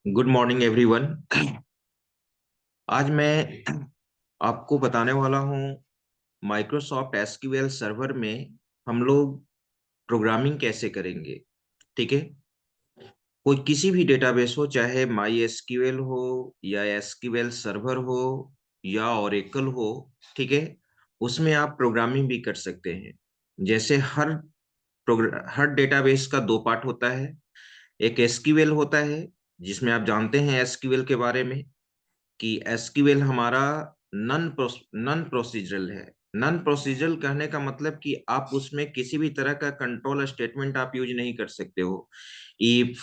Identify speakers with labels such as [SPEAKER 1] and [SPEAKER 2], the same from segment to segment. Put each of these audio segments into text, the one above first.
[SPEAKER 1] Good morning everyone. आज मैं आपको बताने वाला हूँ माइक्रोसॉफ्ट एसक्यूएल सर्वर में हम लोग प्रोग्रामिंग कैसे करेंगे। ठीक है। कोई किसी भी डेटाबेस हो, चाहे माई एसक्यूएल हो या एसक्यूएल सर्वर हो या ओरेकल हो, ठीक है, उसमें आप प्रोग्रामिंग भी कर सकते हैं। जैसे हर डेटाबेस का दो पार्ट होता है। एक एसक्यूएल होता है, जिसमें आप जानते हैं एसक्यूएल के बारे में कि एसक्यूएल हमारा नन प्रोसीजरल है। नन प्रोसीजरल कहने का मतलब कि आप उसमें किसी भी तरह का कंट्रोल स्टेटमेंट आप यूज नहीं कर सकते हो। इफ,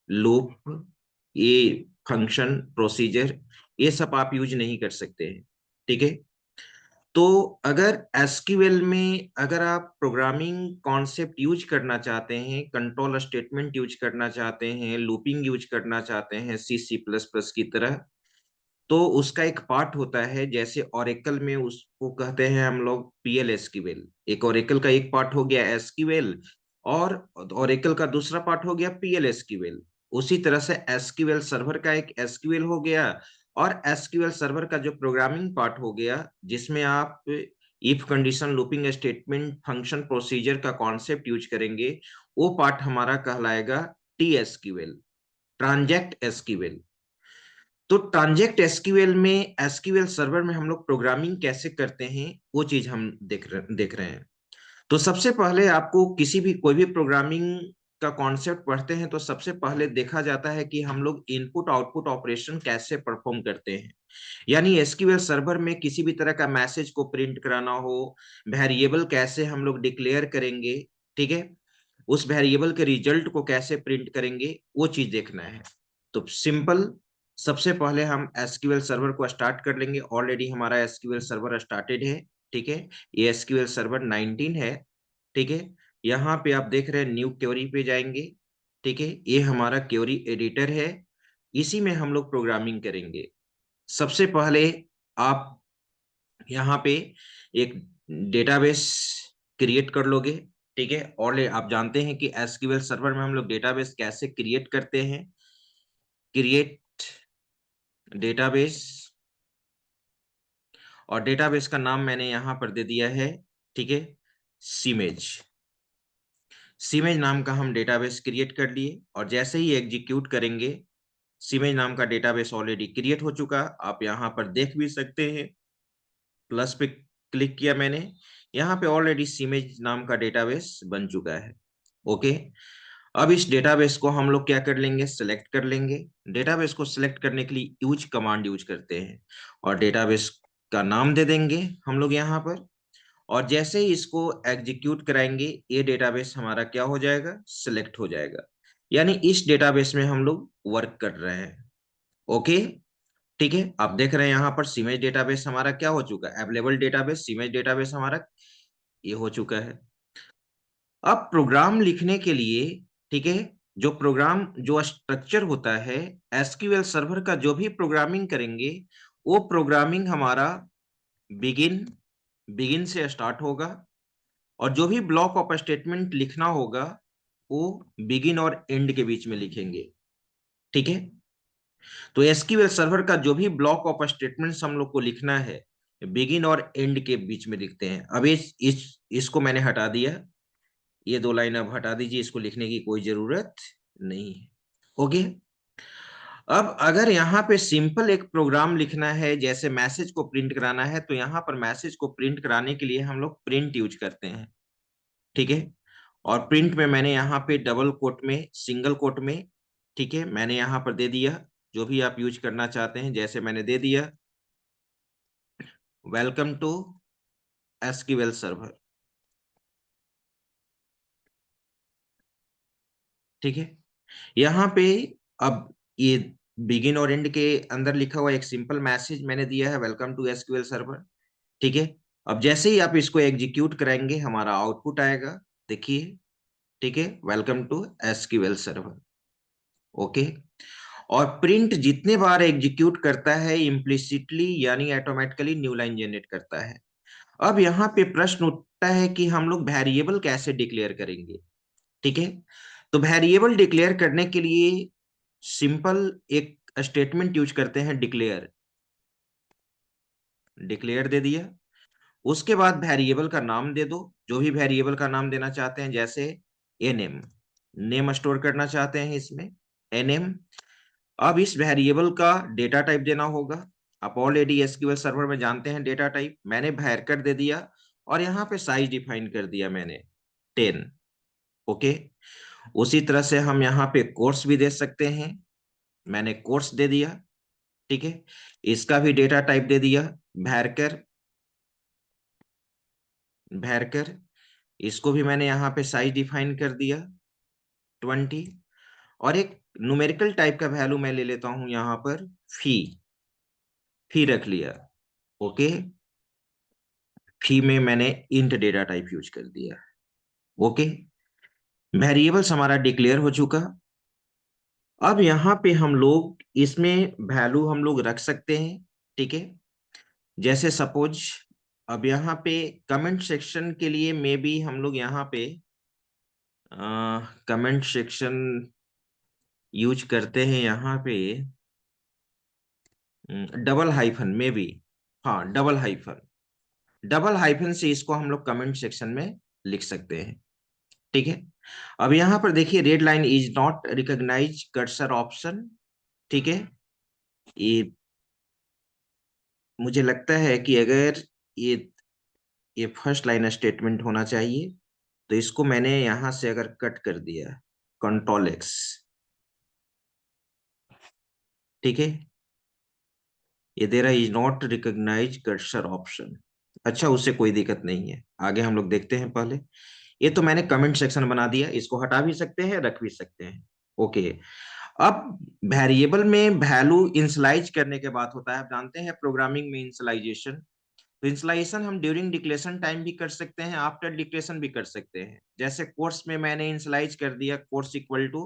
[SPEAKER 1] लूप, ये फंक्शन, प्रोसीजर, ये सब आप यूज नहीं कर सकते हैं। ठीक है। तो अगर एसक्यूएल में अगर आप प्रोग्रामिंग कॉन्सेप्ट यूज करना चाहते हैं, कंट्रोल स्टेटमेंट यूज करना चाहते हैं, लूपिंग यूज करना चाहते हैं सी सी प्लस प्लस की तरह, तो उसका एक पार्ट होता है। जैसे ओरेकल में उसको कहते हैं हम लोग पीएल एसक्यूएल। एक ओरेकल का एक पार्ट हो गया एसक्यूएल, और ओरेकल का दूसरा पार्ट हो गया पीएल एसक्यूएल। उसी तरह से एसक्यूएल सर्वर का एक एसक्यूएल हो गया, और एसक्यूएल सर्वर का जो प्रोग्रामिंग पार्ट हो गया, जिसमें आप if condition, looping statement, function, procedure का कॉन्सेप्ट यूज करेंगे, वो पार्ट हमारा कहलाएगा टी एसक्यूएल, ट्रांजैक्ट एसक्यूएल। तो ट्रांजेक्ट एसक्यूएल में, एसक्यूएल सर्वर में हम लोग प्रोग्रामिंग कैसे करते हैं, वो चीज हम देख रहे हैं। तो सबसे पहले आपको किसी भी कोई भी प्रोग्रामिंग का कॉन्सेप्ट पढ़ते हैं तो सबसे पहले देखा जाता है कि हम लोग इनपुट आउटपुट ऑपरेशन कैसे परफॉर्म करते हैं। यानी एसक्यूएल सर्वर में किसी भी तरह का मैसेज को प्रिंट कराना हो, वेरिएबल कैसे हम लोग डिक्लेयर करेंगे, ठीक है, उस वेरिएबल के रिजल्ट को कैसे प्रिंट करेंगे, वो चीज देखना है। तो सिंपल, सबसे पहले हम एसक्यूएल सर्वर को स्टार्ट कर लेंगे। ऑलरेडी हमारा एसक्यूएल सर्वर स्टार्टेड है। ठीक है। ये एसक्यूएल सर्वर 19 है। ठीक है। यहाँ पे आप देख रहे हैं न्यू क्वेरी पे जाएंगे। ठीक है। ये हमारा क्वेरी एडिटर है, इसी में हम लोग प्रोग्रामिंग करेंगे। सबसे पहले आप यहाँ पे एक डेटाबेस क्रिएट कर लोगे। ठीक है। और आप जानते हैं कि एसक्यूएल सर्वर में हम लोग डेटाबेस कैसे क्रिएट करते हैं। क्रिएट डेटाबेस, और डेटाबेस का नाम मैंने यहां पर दे दिया है, ठीक है, सीमेज। सीमेज नाम का हम डेटाबेस क्रिएट कर लिए, और जैसे ही एग्जीक्यूट करेंगे, सीमेज नाम का डेटाबेस ऑलरेडी क्रिएट हो चुका, आप यहां पर देख भी सकते हैं। प्लस पे क्लिक किया मैंने, यहाँ पे ऑलरेडी सीमेज नाम का डेटाबेस बन चुका है। ओके। अब इस डेटाबेस को हम लोग क्या कर लेंगे, सेलेक्ट कर लेंगे। डेटाबेस को सिलेक्ट करने के लिए यूज कमांड यूज करते हैं, और डेटाबेस का नाम दे देंगे हम लोग यहाँ पर। और जैसे ही इसको एग्जीक्यूट कराएंगे, ये डेटाबेस हमारा क्या हो जाएगा, सिलेक्ट हो जाएगा। यानी इस डेटाबेस में हम लोग वर्क कर रहे हैं। ओके। ठीक है। आप देख रहे हैं यहाँ पर सीमेज डेटाबेस हमारा क्या हो चुका है, अवेलेबल डेटाबेस, सीमेज डेटाबेस हमारा ये हो चुका है। अब प्रोग्राम लिखने के लिए, ठीक है, जो प्रोग्राम, जो स्ट्रक्चर होता है, एसक्यूएल सर्वर का जो भी प्रोग्रामिंग करेंगे, वो प्रोग्रामिंग हमारा बिगिन बिगिन से स्टार्ट होगा, और जो भी ब्लॉक ऑफ स्टेटमेंट लिखना होगा, वो बिगिन और एंड के बीच में लिखेंगे। ठीक है। तो एसक्यूएल सर्वर का जो भी ब्लॉक ऑफ स्टेटमेंट्स हम लोग को लिखना है, बिगिन और एंड के बीच में लिखते हैं। अब इसको मैंने हटा दिया, ये दो लाइन अब हटा दीजिए, इसको लिखने की कोई जरूरत नहीं है। ओके। अब अगर यहाँ पे सिंपल एक प्रोग्राम लिखना है, जैसे मैसेज को प्रिंट कराना है, तो यहाँ पर मैसेज को प्रिंट कराने के लिए हम लोग प्रिंट यूज करते हैं। ठीक है। और प्रिंट में मैंने यहाँ पे डबल कोट में, सिंगल कोट में, ठीक है, मैंने यहाँ पर दे दिया, जो भी आप यूज करना चाहते हैं, जैसे मैंने दे दिया, वेलकम टू एसक्यूएल सर्वर। ठीक है। यहाँ पे अब ये बिगिन और एंड के अंदर लिखा हुआ एक सिंपल मैसेज मैंने दिया है, वेलकम टू एसक्यूएल सर्वर। ठीक है। अब जैसे ही आप इसको एग्जीक्यूट कराएंगे, हमारा आउटपुट आएगा, देखिए, ठीक है, welcome to SQL server. Okay. और प्रिंट जितने बार एग्जीक्यूट करता है, इम्प्लिसिटली यानी ऑटोमेटिकली न्यू लाइन जनरेट करता है। अब यहाँ पे प्रश्न उठता है कि हम लोग वेरिएबल कैसे डिक्लेयर करेंगे। ठीक है। तो वेरिएबल डिक्लेयर करने के लिए सिंपल एक स्टेटमेंट यूज करते हैं, डिक्लेयर। डिक्लेयर दे दिया। उसके बाद वेरिएबल का नाम दे दो, जो भी वेरिएबल का नाम देना चाहते हैं, जैसे एनएम, नेम स्टोर करना चाहते हैं इसमें, एनएम। अब इस वेरिएबल का डेटा टाइप देना होगा। आप ऑलरेडी एसक्यूएल सर्वर में जानते हैं डेटा टाइप, मैंने वैरकर दे दिया और यहाँ पे साइज डिफाइन कर दिया मैंने 10। ओके। उसी तरह से हम यहाँ पे कोर्स भी दे सकते हैं, मैंने कोर्स दे दिया। ठीक है। इसका भी डेटा टाइप दे दिया, वैरकर। वैरकर, इसको भी मैंने यहाँ पे साइज डिफाइन कर दिया 20। और एक न्यूमेरिकल टाइप का वैल्यू मैं ले लेता हूं यहाँ पर, फी। फी रख लिया। ओके। फी में मैंने इंट डेटा टाइप यूज कर दिया। ओके। वेरिएबल्स हमारा डिक्लेयर हो चुका। अब यहाँ पे हम लोग इसमें वैल्यू हम लोग रख सकते हैं। ठीक है। जैसे सपोज अब यहाँ पे कमेंट सेक्शन के लिए मे बी हम लोग यहाँ पे कमेंट सेक्शन यूज करते हैं यहाँ पे, डबल हाइफन में भी। हाँ, डबल हाइफन। डबल हाइफन से इसको हम लोग कमेंट सेक्शन में लिख सकते हैं। ठीक है। अब यहां पर देखिए, red line is not recognise cursor option. ठीक है। ये मुझे लगता है कि अगर ये ये फर्स्ट लाइन स्टेटमेंट होना चाहिए, तो इसको मैंने यहां से अगर कट कर दिया, कंट्रोल X। ठीक है। ये दे रहा is not recognise cursor option. अच्छा, उससे कोई दिक्कत नहीं है, आगे हम लोग देखते हैं पहले। ये तो मैंने कमेंट सेक्शन बना दिया, इसको हटा भी सकते हैं, रख भी सकते हैं। ओके। अब वेरिएबल में वैल्यू इंसलाइज करने के बाद होता है, आप जानते हैं प्रोग्रामिंग में इंसलाइजेशन। तो इंसलाइजेशन हम ड्यूरिंग डिक्लेरेशन टाइम भी कर सकते हैं, आफ्टर डिक्लेरेशन भी कर सकते हैं। जैसे कोर्स में मैंने इंसलाइज कर दिया, course equal to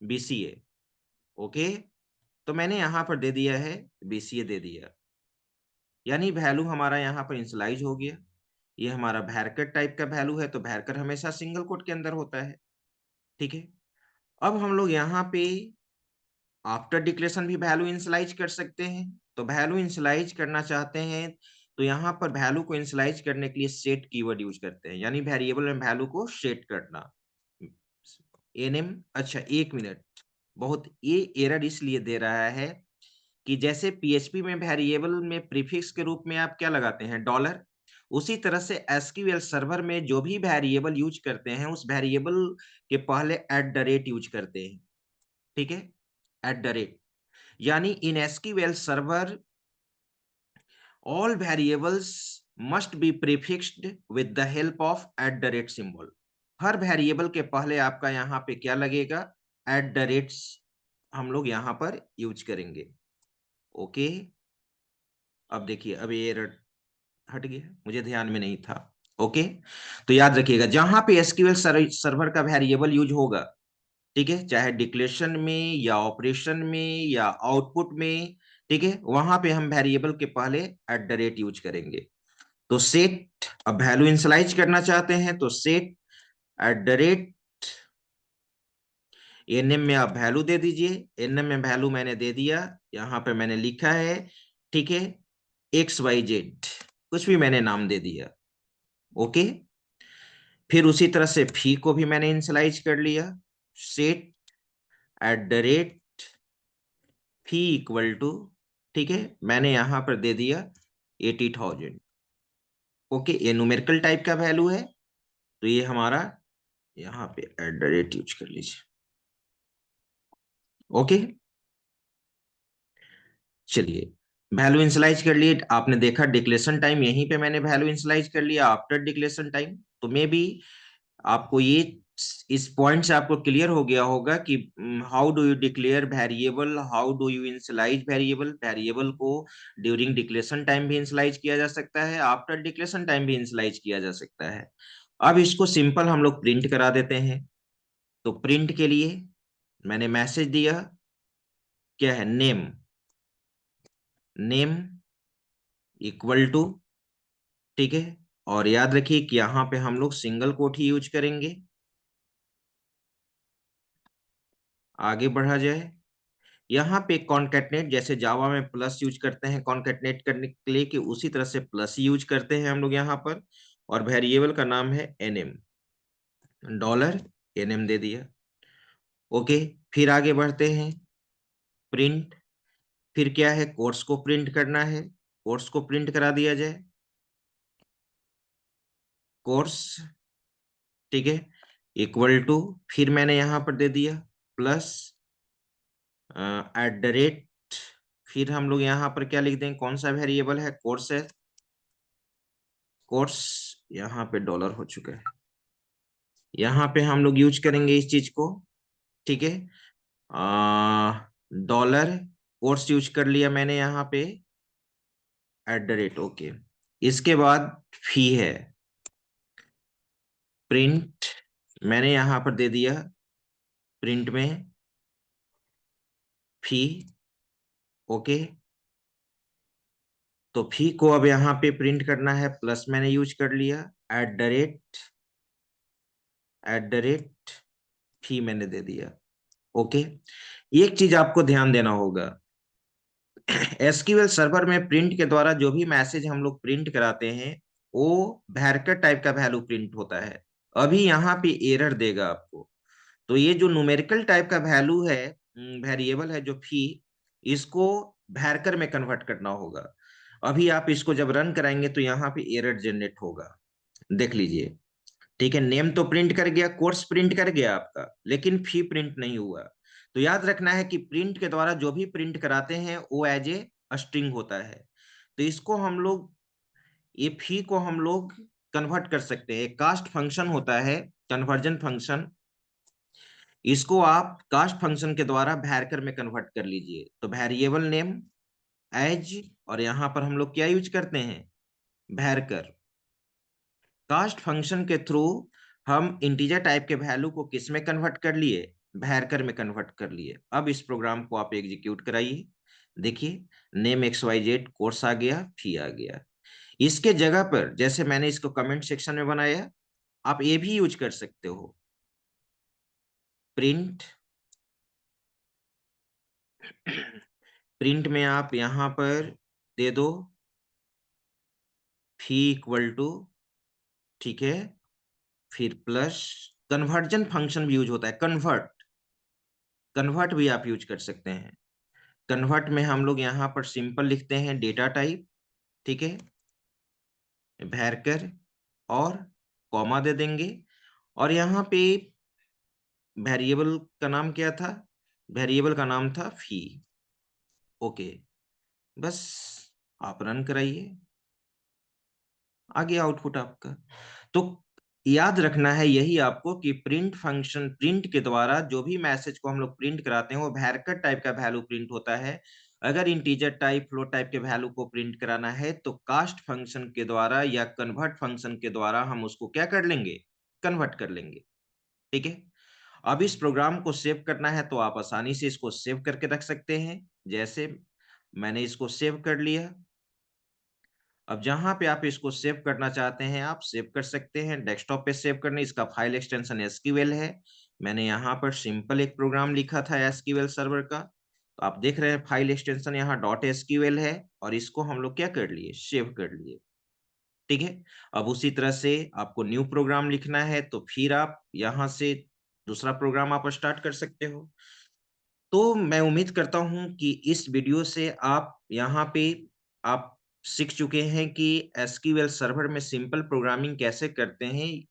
[SPEAKER 1] BCA. Okay. तो मैंने यहां पर दे दिया है बीसीए दे दिया, यानी वैल्यू हमारा यहाँ पर इंसलाइज हो गया। ये हमारा वैरकर टाइप का वैल्यू है, तो वैरकर हमेशा सिंगल कोट के अंदर होता है। ठीक है। अब हम लोग यहाँ पे आफ्टर डिक्लेरेशन भी वैल्यू इनिशियलाइज कर सकते हैं। तो वैल्यू इनिशियलाइज करना चाहते हैं, तो यहाँ पर वैल्यू को इनिशियलाइज करने के लिए सेट कीवर्ड यूज करते हैं, यानी वेरिएबल में वैल्यू को सेट करना। एनएम, अच्छा एक मिनट, बहुत ये एरर इसलिए दे रहा है कि जैसे पीएचपी में वेरिएबल में प्रीफिक्स के रूप में आप क्या लगाते हैं, डॉलर। उसी तरह से एसक्यूएल सर्वर में जो भी वेरिएबल यूज करते हैं, उस वेरिएबल के पहले एट द रेट यूज करते हैं। ठीक है। एट द रेट, यानी in SQL server all variables must be prefixed with the help of at the rate symbol। Her variable के पहले आपका यहाँ पे क्या लगेगा, एट द रेट, हम लोग यहाँ पर यूज करेंगे। ओके। अब देखिए, अब ये हट गया, मुझे ध्यान में नहीं था। ओके। तो याद रखिएगा, जहां पे एसक्यूएल सर्वर का वेरिएबल यूज होगा, ठीक है, चाहे डिक्लेरेशन में या ऑपरेशन में या आउटपुट में, ठीक है, वहां पे हम वेरिएबल के पहले एट द रेट यूज करेंगे। तो सेट, अब वैल्यू इनिशियलाइज करना चाहते हैं तो set at the rate NM में आप वैल्यू दे दीजिए। एनएम में वैल्यू मैंने दे दिया, यहां पे मैंने लिखा है, ठीक है, XYZ, कुछ भी मैंने नाम दे दिया। ओके। फिर उसी तरह से फी को भी मैंने इनिशियलाइज कर लिया, set at the rate fee equal to, ठीक है, मैंने यहां पर दे दिया 80,000। ओके। ये न्यूमेरिकल टाइप का वैल्यू है, तो ये हमारा यहाँ पे एट द रेट यूज कर लीजिए। ओके। चलिए, वैल्यू इनिशियलाइज कर लिए, आपने देखा डिक्लेरेशन टाइम, यहीं पे मैंने वैल्यू इनिशियलाइज कर लिया आफ्टर डिक्लेरेशन टाइम। तो मे बी आपको ये, इस पॉइंट से आपको क्लियर हो गया होगा कि how do you declare variable, how do you initialize variable. Variable को ड्यूरिंग डिक्लेरेशन टाइम भी इनिशियलाइज किया जा सकता है, आफ्टर डिक्लेरेशन टाइम भी इनिशियलाइज किया जा सकता है। अब इसको सिंपल हम लोग प्रिंट करा देते हैं। तो प्रिंट के लिए मैंने मैसेज दिया, क्या है, नेम, नेम इक्वल टू, ठीक है, और याद रखिए कि यहां पे हम लोग सिंगल कोट ही यूज करेंगे। आगे बढ़ा जाए, यहाँ पे कॉन्केटनेट, जैसे जावा में प्लस यूज करते हैं कॉन्केटनेट करने के लिए, कि उसी तरह से प्लस यूज करते हैं हम लोग यहाँ पर। और वेरिएबल का नाम है एनएम, डॉलर एनएम दे दिया। ओके, फिर आगे बढ़ते हैं। प्रिंट, फिर क्या है, कोर्स को प्रिंट करना है, कोर्स को प्रिंट करा दिया जाए, कोर्स, ठीक है, इक्वल टू, फिर मैंने यहां पर दे दिया प्लस @ फिर हम लोग यहाँ पर क्या लिख देंगे, कौन सा वेरिएबल है, कोर्स है, कोर्स, यहाँ पे डॉलर हो चुका है, यहाँ पे हम लोग यूज करेंगे इस चीज को, ठीक है। डॉलर, कोर्स यूज कर लिया मैंने यहाँ पे, @ ओके। इसके बाद फी है, प्रिंट, मैंने यहाँ पर दे दिया प्रिंट में फी, ओके। तो फी को अब यहाँ पे प्रिंट करना है, प्लस मैंने यूज कर लिया, @ फी मैंने दे दिया, ओके। एक चीज आपको ध्यान देना होगा, एसक्यूएल सर्वर में प्रिंट के द्वारा जो भी मैसेज हम लोग प्रिंट कराते हैं वो वैरिएबल टाइप का वैल्यू प्रिंट होता है। अभी यहाँ पे एरर देगा आपको, तो ये जो न्यूमेरिकल टाइप का वैल्यू है, वेरिएबल है जो फी, इसको वैरिएबल में कन्वर्ट करना होगा। अभी आप इसको जब रन कराएंगे तो यहाँ पे एरर जनरेट होगा, देख लीजिए, ठीक है। नेम तो प्रिंट कर गया, कोर्स प्रिंट कर गया आपका, लेकिन फी प्रिंट नहीं हुआ। तो याद रखना है कि प्रिंट के द्वारा जो भी प्रिंट कराते हैं वो एज ए स्ट्रिंग होता है। तो इसको हम लोग, ये फी को हम लोग कन्वर्ट कर सकते हैं, एक कास्ट फंक्शन होता है, कन्वर्जन फंक्शन, इसको आप कास्ट फंक्शन के द्वारा वैरिएबल में कन्वर्ट कर लीजिए। तो वेरिएबल नेम एज, और यहां पर हम लोग क्या यूज करते हैं, वैरिएबल। कास्ट फंक्शन के थ्रू हम इंटीजर टाइप के वैल्यू को किस में कन्वर्ट कर लिए, वैरिएबल में कन्वर्ट कर लिए। अब इस प्रोग्राम को आप एग्जीक्यूट कराइए, देखिए नेम XYZ, कोर्स आ गया, फी आ गया। इसके जगह पर जैसे मैंने इसको कमेंट सेक्शन में बनाया, आप ये भी यूज कर सकते हो, प्रिंट, प्रिंट में आप यहां पर दे दो फी इक्वल टू, ठीक है, फिर प्लस, कन्वर्जन फंक्शन भी यूज होता है, कन्वर्ट, कन्वर्ट भी आप यूज कर सकते हैं। कन्वर्ट में हम लोग यहाँ पर सिंपल लिखते हैं डेटा टाइप, ठीक है, वैरिएबल, और कॉमा दे देंगे, और यहाँ पे वेरिएबल का नाम क्या था, वेरिएबल का नाम था फी, ओके। बस आप रन कराइए, आ गया आउटपुट आपका। तो याद रखना है यही आपको, कि प्रिंट फंक्शन, प्रिंट के द्वारा जो भी मैसेज को हम लोग प्रिंट कराते हैं वो वैरिएबल टाइप का वैल्यू प्रिंट होता है। अगर इंटीजर टाइप, फ्लोट टाइप के वैल्यू को प्रिंट कराना है तो कास्ट फंक्शन के द्वारा या कन्वर्ट फंक्शन के द्वारा हम उसको क्या कर लेंगे, कन्वर्ट कर लेंगे, ठीक है। अब इस प्रोग्राम को सेव करना है तो आप आसानी से इसको सेव करके रख सकते हैं, जैसे मैंने इसको सेव कर लिया। अब जहां पे आप इसको सेव करना चाहते हैं आप सेव कर सकते हैं, डेस्कटॉप पे सेव करने, इसका फाइल एक्सटेंशन एसक्यूएल है। मैंने यहाँ पर सिंपल एक प्रोग्राम लिखा था एसक्यूएल सर्वर का, तो आप देख रहे हैं फाइल एक्सटेंशन यहाँ .SQL है, और इसको हम लोग क्या कर लिए, सेव कर लिए, ठीक है। अब उसी तरह से आपको न्यू प्रोग्राम लिखना है तो फिर आप यहाँ से दूसरा प्रोग्राम आप स्टार्ट कर सकते हो। तो मैं उम्मीद करता हूं कि इस वीडियो से आप यहाँ पे आप सीख चुके हैं कि एसक्यूएल सर्वर में सिंपल प्रोग्रामिंग कैसे करते हैं,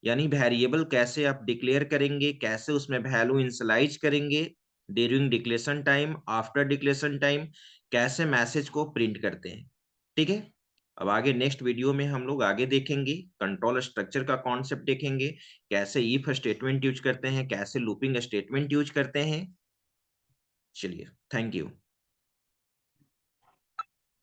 [SPEAKER 1] यानी वेरिएबल कैसे आप डिक्लेयर करेंगे, कैसे उसमें वैल्यू इनिशियलाइज करेंगे during declaration time, after declaration time, कैसे मैसेज को प्रिंट करते हैं, ठीक है। अब आगे नेक्स्ट वीडियो में हम लोग आगे देखेंगे, कंट्रोल स्ट्रक्चर का कॉन्सेप्ट देखेंगे, कैसे इफ स्टेटमेंट यूज करते हैं, कैसे लूपिंग स्टेटमेंट यूज करते हैं। चलिए, थैंक यू।